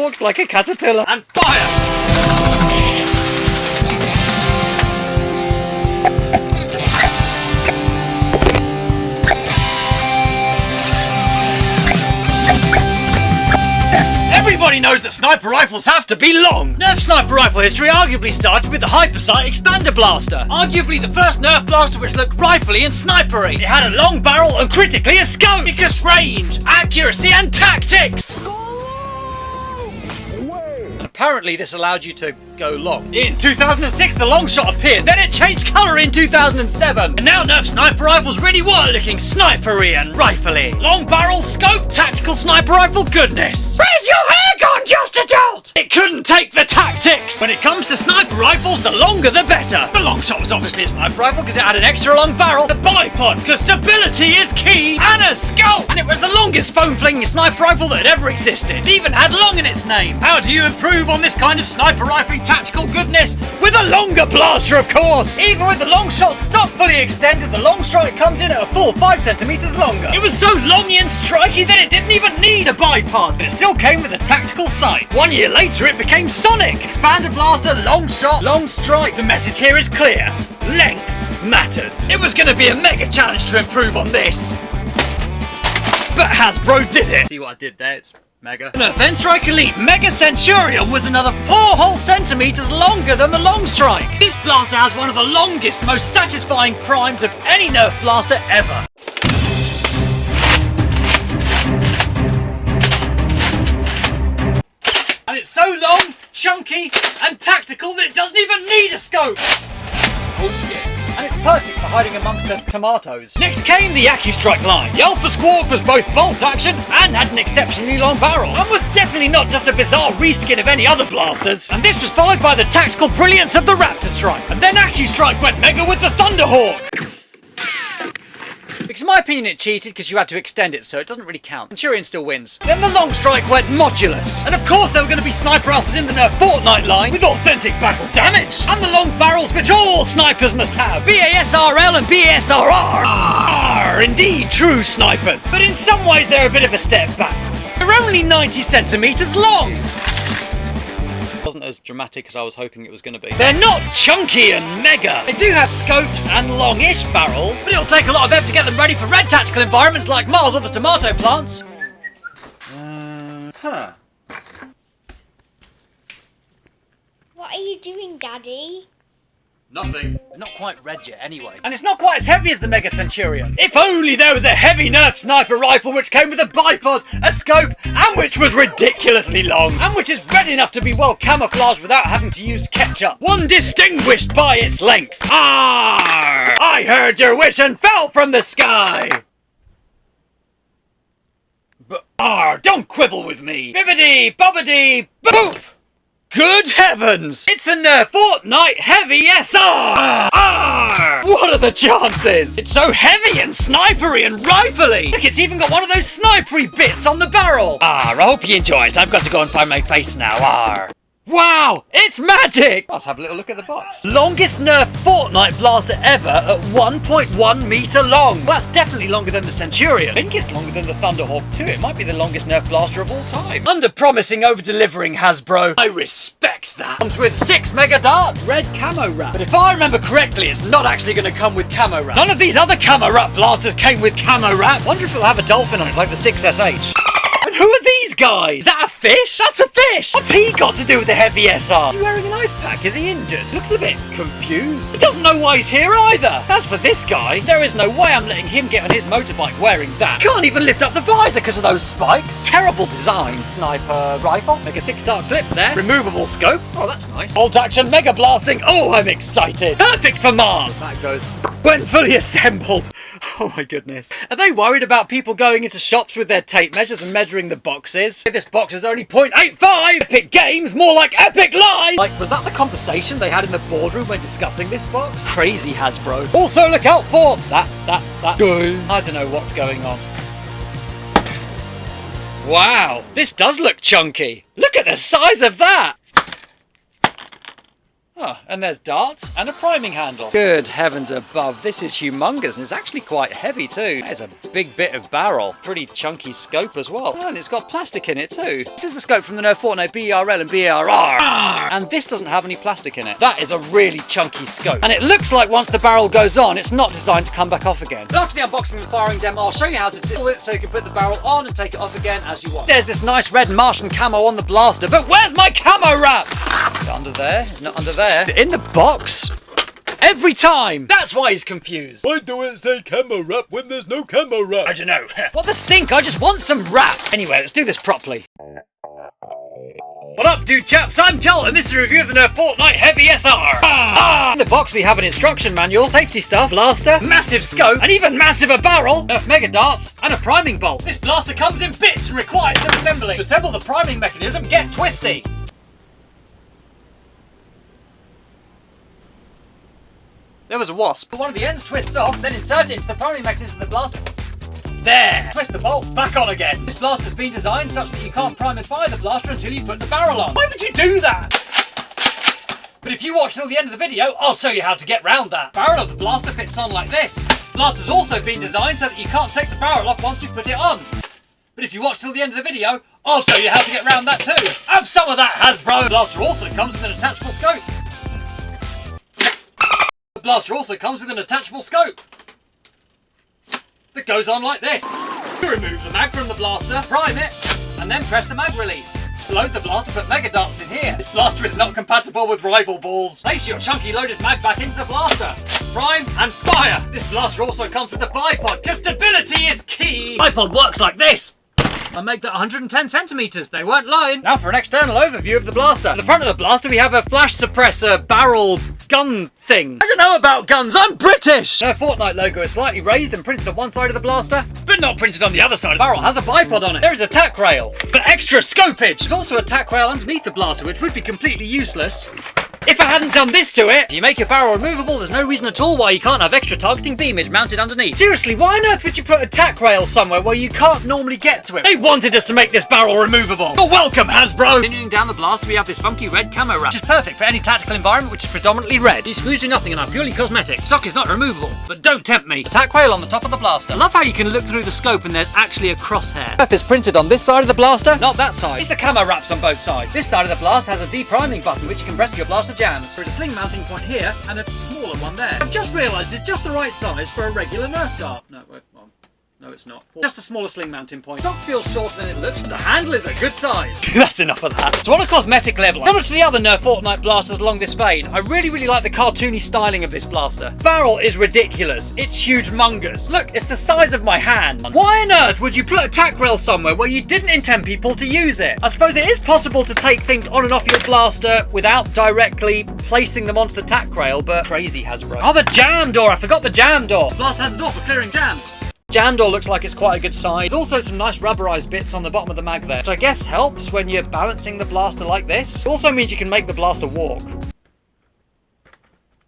walks like a caterpillar. And fire! Everybody knows that sniper rifles have to be long. Nerf sniper rifle history arguably started with the Hypersight Expander Blaster. Arguably the first Nerf blaster which looked rifly and snipery. It had a long barrel and critically a scope. Because range, accuracy and tactics. Apparently this allowed you to go long. In 2006 the long shot appeared, then it changed colour in 2007. And now Nerf sniper rifles really were looking snipery and rifly. Long barrel, scope, tactical sniper rifle goodness. Where's your hair gone, Justajolt? It couldn't take the tactics. When it comes to sniper rifles, the longer the better. The long shot was obviously a sniper rifle because it had an extra long barrel. The bipod, because stability is key. And a scope. And it was the longest foam-flinging sniper rifle that had ever existed. It even had long in its name. How do you improve on this kind of sniper rifling tactical goodness? With a longer blaster, of course! Even with the long shot stock fully extended, the long strike comes in at a full 5 centimeters longer. It was so longy and striky that it didn't even need a bipod, but it still came with a tactical sight. 1 year later, it became Sonic! Expander blaster, long shot, long strike. The message here is clear. Length matters. It was going to be a mega challenge to improve on this. But Hasbro did it! See what I did there? It's mega. The Nerf Strike Elite Mega Centurion was another 4 whole centimeters longer than the long strike. This blaster has one of the longest, most satisfying primes of any Nerf blaster ever. And it's so long, chunky, and tactical that it doesn't even need a scope. Oh yeah. And it's perfect for hiding amongst the tomatoes. Next came the accustrike line. The Alpha Squawk was both bolt action and had an exceptionally long barrel, and was definitely not just a bizarre reskin of any other blasters. And this was followed by the tactical brilliance of the Raptor Strike. And then accustrike went mega with the Thunderhawk. Because in my opinion it cheated because you had to extend it, so it doesn't really count. Centurion still wins. Then the long strike went modulus. And of course there were going to be sniper rifles in the Nerf Fortnite line with authentic battle damage. And the long barrels which all snipers must have. BASRL and BASRR are indeed true snipers. But in some ways they're a bit of a step backwards. They're only 90 centimeters long. Wasn't as dramatic as I was hoping it was going to be. They're not chunky and mega. They do have scopes and longish barrels, but it'll take a lot of effort to get them ready for red tactical environments like Mars or the tomato plants. What are you doing, Daddy? Nothing. They're not quite red yet anyway. And it's not quite as heavy as the Mega Centurion. If only there was a heavy Nerf sniper rifle which came with a bipod, a scope, and which was ridiculously long. And which is red enough to be well camouflaged without having to use ketchup. One distinguished by its length. Arr! I heard your wish and fell from the sky! Arr! Don't quibble with me! Bibbidi bobbidi boop! Good heavens! It's a Nerf Fortnite Heavy SR! Arr! What are the chances? It's so heavy and snipery and rifly! Look, it's even got one of those snipery bits on the barrel! Arr, I hope you enjoy it. I've got to go and find my face now. Arr! Wow! It's magic! Let's have a little look at the box. Longest Nerf Fortnite blaster ever at 1.1 meter long. Well, that's definitely longer than the Centurion. I think it's longer than the Thunderhawk too. It might be the longest Nerf blaster of all time. Under-promising, over-delivering, Hasbro. I respect that. Comes with 6 mega darts, red camo wrap. But if I remember correctly, it's not actually going to come with camo wrap. None of these other camo wrap blasters came with camo wrap. Wonder if it'll have a dolphin on it like the 6SH. And who are these guys? Is that a fish? That's a fish! What's he got to do with the heavy SR? Is he wearing an ice pack? Is he injured? Looks a bit confused. He doesn't know why he's here either. As for this guy, there is no way I'm letting him get on his motorbike wearing that. Can't even lift up the visor because of those spikes. Terrible design. Sniper rifle. Make a 6-star clip there. Removable scope. Oh, that's nice. Bolt action mega blasting. Oh, I'm excited. Perfect for Mars. That goes. When fully assembled. Oh my goodness. Are they worried about people going into shops with their tape measures and measuring the boxes? This box is only 0.85! Epic Games, more like Epic Lies! Like, was that the conversation they had in the boardroom when discussing this box? Crazy Hasbro. Also look out for that. I don't know what's going on. Wow, this does look chunky. Look at the size of that! Oh, and there's darts and a priming handle. Good heavens above, this is humongous and it's actually quite heavy too. There's a big bit of barrel, pretty chunky scope as well. Oh, and it's got plastic in it too. This is the scope from the Nerf Fortnite BRL and BRR. And this doesn't have any plastic in it. That is a really chunky scope. And it looks like once the barrel goes on, it's not designed to come back off again. But after the unboxing and firing demo, I'll show you how to do it so you can put the barrel on and take it off again as you want. There's this nice red Martian camo on the blaster, but where's my camo wrap? Is it under there? It's not under there. In the box? Every time! That's why he's confused. Why do it say camo wrap when there's no camo wrap? I don't know. What the stink? I just want some wrap. Anyway, let's do this properly. What up, dude chaps? I'm Jolt, and this is a review of the Nerf Fortnite Heavy SR. In the box, we have an instruction manual, safety stuff, blaster, massive scope, and even massiver barrel, Nerf mega darts, and a priming bolt. This blaster comes in bits and requires some assembly. To assemble the priming mechanism, get twisty. There was a wasp. One of the ends twists off, then insert it into the priming mechanism of the blaster. There! Twist the bolt back on again. This blaster's been designed such that you can't prime and fire the blaster until you put the barrel on. Why would you do that? But if you watch till the end of the video, I'll show you how to get round that. The barrel of the blaster fits on like this. The blaster's also been designed so that you can't take the barrel off once you put it on. But if you watch till the end of the video, I'll show you how to get round that too. Have some of that, Hasbro! The blaster also comes with an attachable scope. The blaster also comes with an attachable scope that goes on like this. You remove the mag from the blaster, prime it, and then press the mag release. To load the blaster, put mega darts in here. This blaster is not compatible with rival balls. Place your chunky loaded mag back into the blaster. Prime and fire. This blaster also comes with a bipod, because stability is key. Bipod works like this. I made that 110 centimeters. They weren't lying. Now for an external overview of the blaster. At the front of the blaster, we have a flash suppressor barrel gun thing. I don't know about guns. I'm British. Nerf Fortnite logo is slightly raised and printed on one side of the blaster, but not printed on the other side. The barrel has a bipod on it. There is a tack rail for extra scopage. There's also a tack rail underneath the blaster, which would be completely useless if I hadn't done this to it. If you make your barrel removable, there's no reason at all why you can't have extra targeting beamage mounted underneath. Seriously, why on earth would you put a tack rail somewhere where you can't normally get to it? They wanted us to make this barrel removable. You're welcome, Hasbro! Continuing down the blaster, we have this funky red camo wrap, which is perfect for any tactical environment which is predominantly red. These screws do nothing and are purely cosmetic. Stock is not removable, but don't tempt me. The tack rail on the top of the blaster. I love how you can look through the scope and there's actually a crosshair. Nerf is printed on this side of the blaster, not that side. It's the camo wraps on both sides. This side of the blaster has a depriming button which you can press to your blaster jams. There's a sling mounting point here and a smaller one there. I've just realised it's just the right size for a regular Nerf dart. No, wait, well, no it's not. Just a smaller sling mounting point. Stock feels shorter than it looks, but the handle is a good size. That's enough of that. So on a cosmetic level, similar to the other Nerf Fortnite blasters along this vein, I really like the cartoony styling of this blaster. Barrel is ridiculous. It's huge-mongous. Look, it's the size of my hand. Why on earth would you put a tack rail somewhere where you didn't intend people to use it? I suppose it is possible to take things on and off your blaster without directly placing them onto the tack rail, but crazy Hasbro. Oh, the jam door! I forgot the jam door. The blaster has a door for clearing jams. Jam door looks like it's quite a good size. There's also some nice rubberized bits on the bottom of the mag there, which I guess helps when you're balancing the blaster like this. It also means you can make the blaster walk.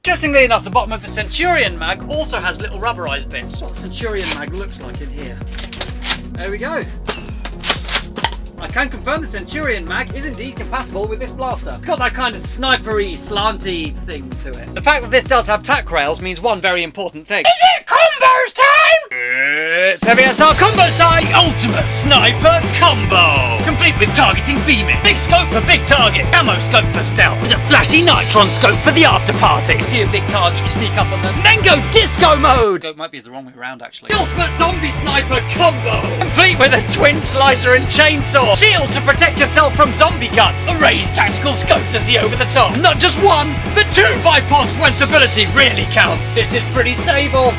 Interestingly enough, the bottom of the Centurion mag also has little rubberized bits. That's what the Centurion mag looks like in here. There we go. I can confirm the Centurion mag is indeed compatible with this blaster. It's got that kind of snipery, slanty thing to it. The fact that this does have tack rails means one very important thing. Is it combos time? It's Heavy SR combos time! The ultimate sniper combo! Complete with targeting beaming, big scope for big target, camo scope for stealth, with a flashy nitron scope for the after party. See a big target, you sneak up on them, then go disco mode! It might be the wrong way around actually. The ultimate zombie sniper combo! Complete with a twin slicer and chainsaw. Shield to protect yourself from zombie cuts. A raised tactical scope to see over the top. Not just one, but two bipods when stability really counts. This is pretty stable.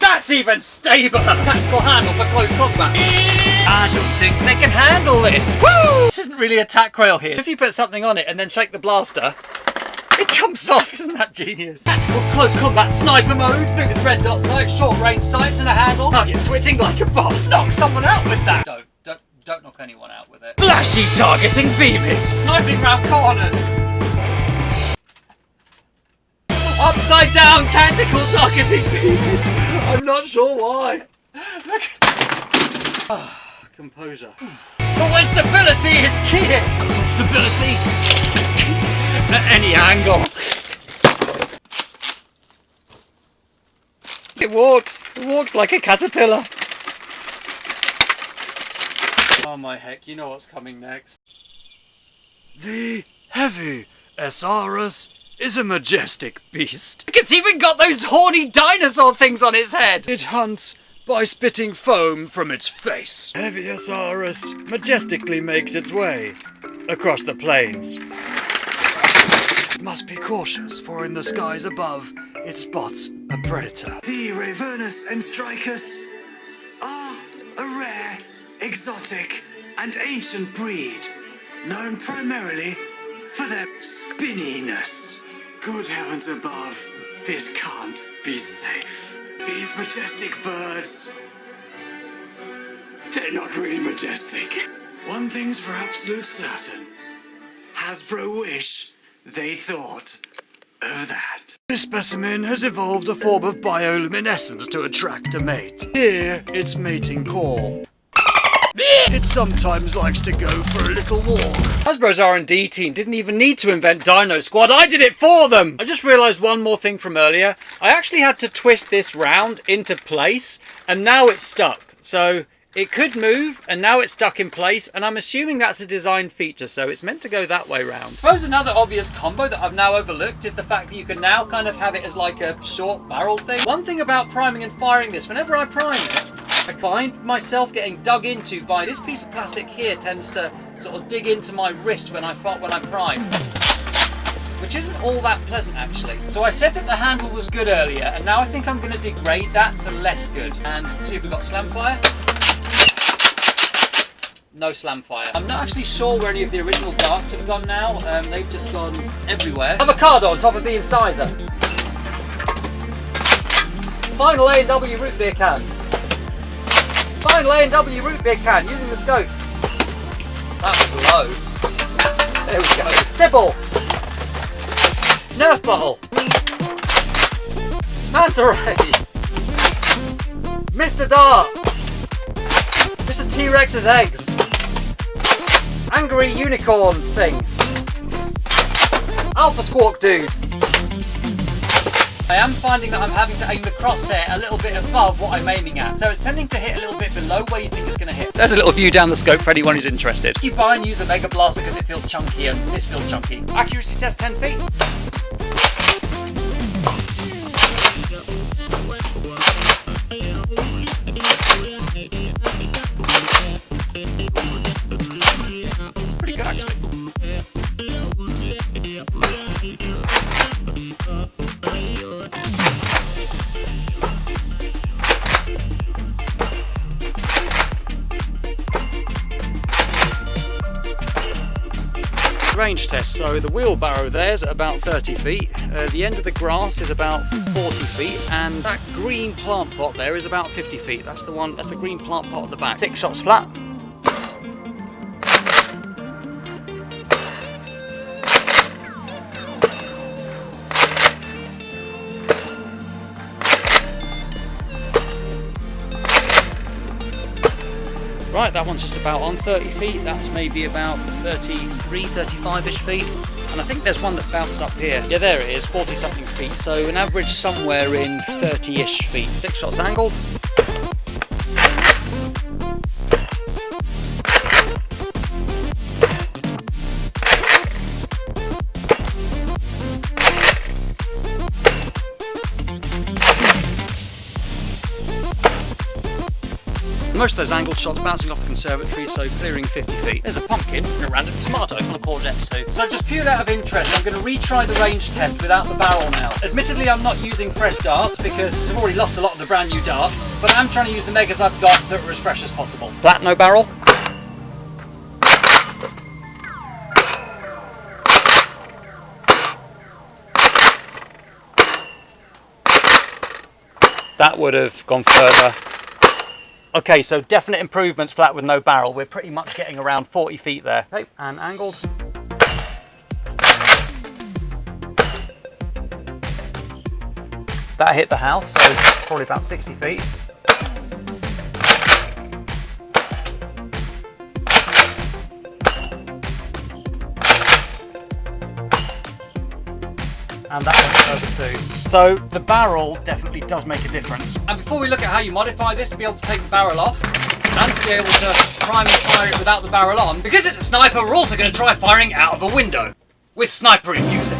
That's even stable. Tactical handle for close combat. I don't think they can handle this. Woo! This isn't really a tack rail here. If you put something on it and then shake the blaster, it jumps off. Isn't that genius? Tactical close combat sniper mode. Fit with red dot sights, short range sights and a handle. Target switching like a boss. Knock someone out with that. Don't knock anyone out with it. Flashy targeting beamage. Sniping round corners. Upside down tactical targeting beamage. I'm not sure why. Look. Composure. But when stability is key. Stability at any angle. It walks like a caterpillar. Oh my heck, you know what's coming next. The heavy Esaurus is a majestic beast. It's even got those horny dinosaur things on its head. It hunts by spitting foam from its face. Heavy Esaurus majestically makes its way across the plains. It must be cautious, for in the skies above, it spots a predator. The Ravernus and Strikers are a rare, exotic, and ancient breed, known primarily for their spinniness. Good heavens above, this can't be safe. These majestic birds, they're not really majestic. One thing's for absolute certain. Hasbro wish they thought of that. This specimen has evolved a form of bioluminescence to attract a mate. Hear its mating call. It sometimes likes to go for a little walk. Hasbro's R&D team didn't even need to invent Dino Squad, I did it for them! I just realised one more thing from earlier. I actually had to twist this round into place, and now it's stuck. So it could move, and now it's stuck in place, and I'm assuming that's a design feature, so it's meant to go that way round. I suppose another obvious combo that I've now overlooked is the fact that you can now kind of have it as like a short barrel thing. One thing about priming and firing this, whenever I prime it, I find myself getting dug into by this piece of plastic here tends to sort of dig into my wrist when I prime. Which isn't all that pleasant actually. So I said that the handle was good earlier, and now I think I'm going to degrade that to less good. And see if we've got slam fire. No slam fire. I'm not actually sure where any of the original darts have gone now. They've just gone everywhere. Avocado on top of the incisor. Final A&W root beer can. Final A&W root beer can using the scope. That was low. There we go. Tipple. Nerf bottle. Manta ray. Mr. Dart. Mr. T-Rex's eggs. Angry unicorn thing. Alpha Squawk dude. I am finding that I'm having to aim the crosshair a little bit above what I'm aiming at, so it's tending to hit a little bit below where you think it's going to hit. There's a little view down the scope for anyone who's interested. You buy and use a Mega Blaster because it feels chunky, and this feels chunky. Accuracy test 10 feet. Pretty good actually. Range test, so the wheelbarrow there's at about 30 feet, the end of the grass is about 40 feet, and that green plant pot there is about 50 feet. That's the green plant pot at the back. 6 shots flat. Right, that one's just about on 30 feet, that's maybe about 33, 35-ish feet. And I think there's one that bounced up here. Yeah, there it is, 40 something feet. So an average somewhere in 30-ish feet. 6 shots angled. Most of those angled shots bouncing off the conservatory, so clearing 50 feet. There's a pumpkin and a random tomato full of courgettes too. So just purely out of interest, I'm going to retry the range test without the barrel now. Admittedly, I'm not using fresh darts because I've already lost a lot of the brand new darts, but I'm trying to use the megas I've got that are as fresh as possible. Flat, no barrel. That would have gone further. Okay, so definite improvements flat with no barrel. We're pretty much getting around 40 feet there. Okay, and angled. That hit the house, so probably about 60 feet. and that one over too. So the barrel definitely does make a difference. And before we look at how you modify this to be able to take the barrel off, and to be able to prime and fire it without the barrel on, because it's a sniper, we're also going to try firing out of a window with snipering music.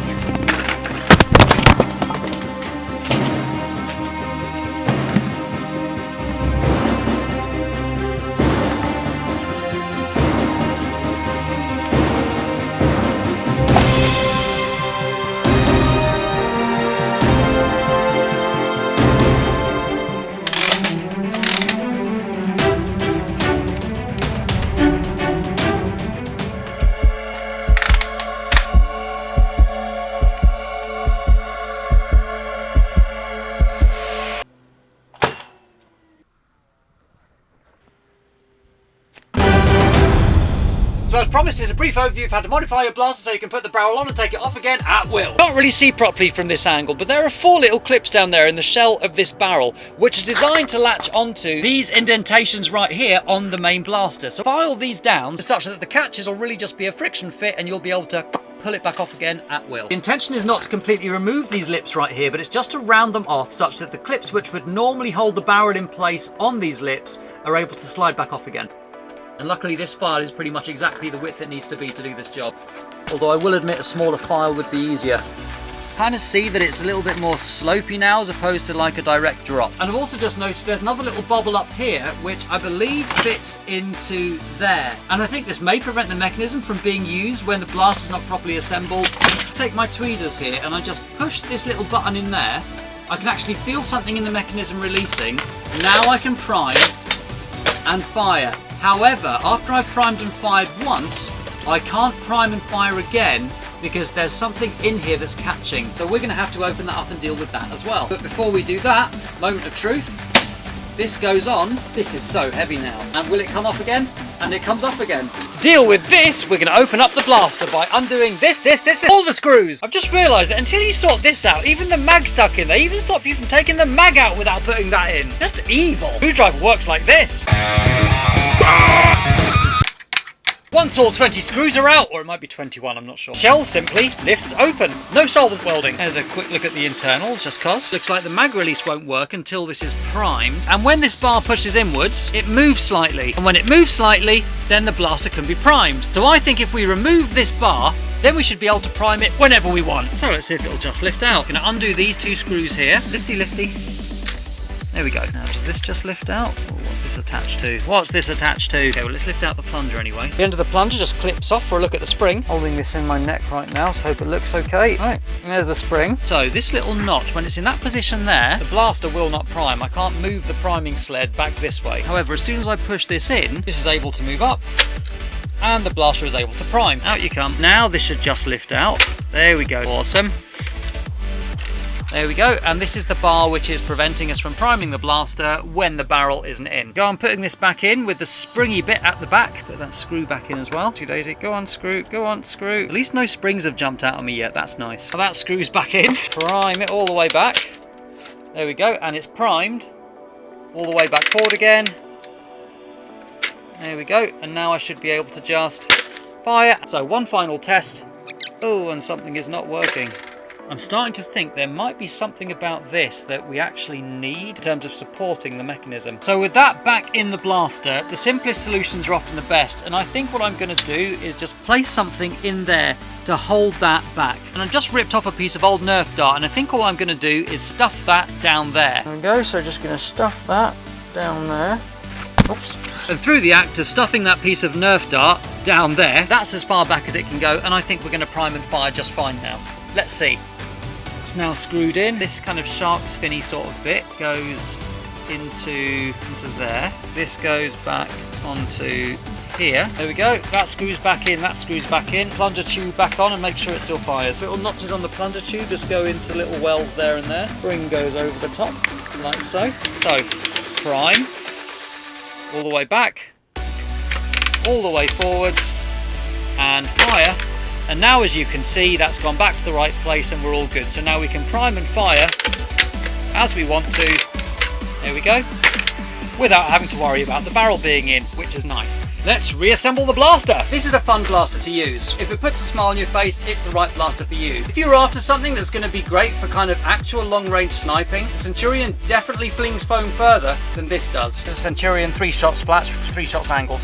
So as promised, is a brief overview of how to modify your blaster so you can put the barrel on and take it off again at will. Can't really see properly from this angle, but there are 4 little clips down there in the shell of this barrel, which are designed to latch onto these indentations right here on the main blaster. So file these down such that the catches will really just be a friction fit and you'll be able to pull it back off again at will. The intention is not to completely remove these lips right here, but it's just to round them off such that the clips which would normally hold the barrel in place on these lips are able to slide back off again. And luckily this file is pretty much exactly the width it needs to be to do this job. Although I will admit a smaller file would be easier. Kind of see that it's a little bit more slopey now as opposed to like a direct drop. And I've also just noticed there's another little bobble up here which I believe fits into there. And I think this may prevent the mechanism from being used when the blaster's not properly assembled. Take my tweezers here and I just push this little button in there. I can actually feel something in the mechanism releasing. Now I can prime and fire. However, after I've primed and fired once, I can't prime and fire again because there's something in here that's catching. So we're going to have to open that up and deal with that as well. But before we do that, moment of truth, this goes on. This is so heavy now. And will it come off again? And it comes off again. To deal with this, we're going to open up the blaster by undoing this, all the screws. I've just realised that until you sort this out, even the mag stuck in there, even stop you from taking the mag out without putting that in. Just evil. Screwdriver works like this. Once all 20 screws are out, or it might be 21, I'm not sure. Shell simply lifts open. No solvent welding. There's a quick look at the internals, just cause. Looks like the mag release won't work until this is primed. And when this bar pushes inwards, it moves slightly. And when it moves slightly, then the blaster can be primed. So I think if we remove this bar, then we should be able to prime it whenever we want. So let's see if it'll just lift out. Gonna undo these 2 screws here. Lifty, lifty. There we go. Now, does this just lift out? Or what's this attached to? What's this attached to? Okay, well, let's lift out the plunger anyway. The end of the plunger just clips off for a look at the spring. Holding this in my neck right now, so hope it looks okay. Right, and there's the spring. So this little notch, when it's in that position there, the blaster will not prime. I can't move the priming sled back this way. However, as soon as I push this in, this is able to move up. And the blaster is able to prime. Out you come. Now this should just lift out. There we go. Awesome. There we go, and this is the bar which is preventing us from priming the blaster when the barrel isn't in. Go on putting this back in with the springy bit at the back. Put that screw back in as well. Daisy, go on screw, go on screw. At least no springs have jumped out on me yet, that's nice. So that screws back in. Prime it all the way back. There we go, and it's primed. All the way back forward again. There we go, and now I should be able to just fire. So one final test. Oh, and something is not working. I'm starting to think there might be something about this that we actually need in terms of supporting the mechanism. So with that back in the blaster, the simplest solutions are often the best, and I think what I'm going to do is just place something in there to hold that back. And I've just ripped off a piece of old Nerf dart, and I think all I'm going to do is stuff that down there. There we go, so just going to stuff that down there. Oops. And through the act of stuffing that piece of Nerf dart down there, that's as far back as it can go, and I think we're going to prime and fire just fine now. Let's see. It's now screwed in. This kind of shark's finny sort of bit goes into there. This goes back onto here. There we go. That screws back in, that screws back in. Plunger tube back on and make sure it still fires. Little notches on the plunger tube just go into little wells there and there. Spring goes over the top, like so. So, prime. All the way back. All the way forwards. And fire. And now, as you can see, that's gone back to the right place and we're all good. So now we can prime and fire as we want to. There we go. without having to worry about the barrel being in, which is nice. Let's reassemble the blaster. This is a fun blaster to use. If it puts a smile on your face, it's the right blaster for you. If you're after something that's going to be great for kind of actual long-range sniping, the Centurion definitely flings foam further than this does. It's a Centurion 3-shot splats, 3 shots angled.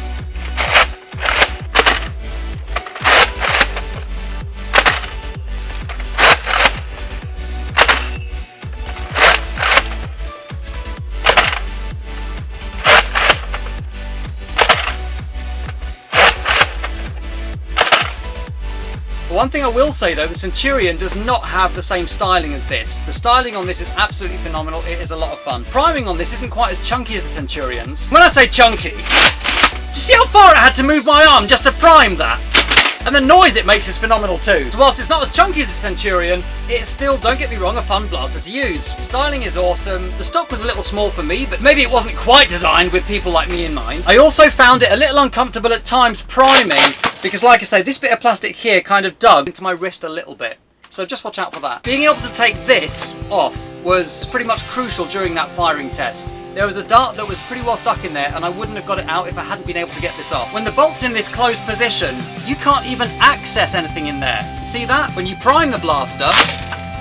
One thing I will say though, the Centurion does not have the same styling as this. The styling on this is absolutely phenomenal, it is a lot of fun. Priming on this isn't quite as chunky as the Centurion's. When I say chunky, do you see how far I had to move my arm just to prime that? And the noise it makes is phenomenal too. So whilst it's not as chunky as the Centurion, it's still, don't get me wrong, a fun blaster to use. Styling is awesome. The stock was a little small for me, but maybe it wasn't quite designed with people like me in mind. I also found it a little uncomfortable at times priming, because like I say, this bit of plastic here kind of dug into my wrist a little bit. So just watch out for that. Being able to take this off was pretty much crucial during that firing test. There was a dart that was pretty well stuck in there and I wouldn't have got it out if I hadn't been able to get this off. When the bolt's in this closed position, you can't even access anything in there. You see that? When you prime the blaster,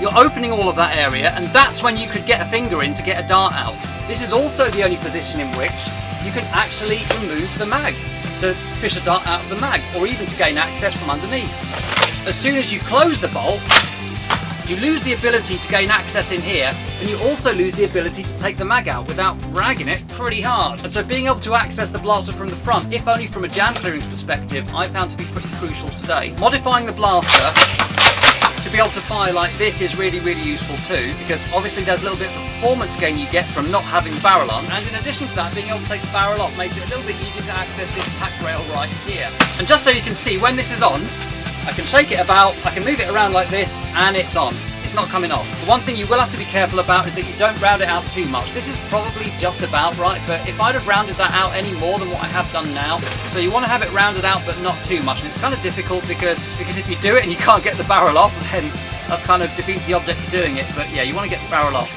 you're opening all of that area and that's when you could get a finger in to get a dart out. This is also the only position in which you can actually remove the mag to fish a dart out of the mag, or even to gain access from underneath. As soon as you close the bolt, you lose the ability to gain access in here, and you also lose the ability to take the mag out without ragging it pretty hard. And so being able to access the blaster from the front, if only from a jam clearance perspective, I found to be pretty crucial today. Modifying the blaster to be able to fire like this is really, really useful too, because obviously there's a little bit of a performance gain you get from not having the barrel on, and in addition to that, being able to take the barrel off makes it a little bit easier to access this tack rail right here. And just so you can see, when this is on, I can shake it about, I can move it around like this, and it's on. It's not coming off. The one thing you will have to be careful about is that you don't round it out too much. This is probably just about right, but if I'd have rounded that out any more than what I have done now, so you want to have it rounded out but not too much, and it's kind of difficult because if you do it and you can't get the barrel off, then that's kind of defeats the object of doing it. But yeah, you want to get the barrel off.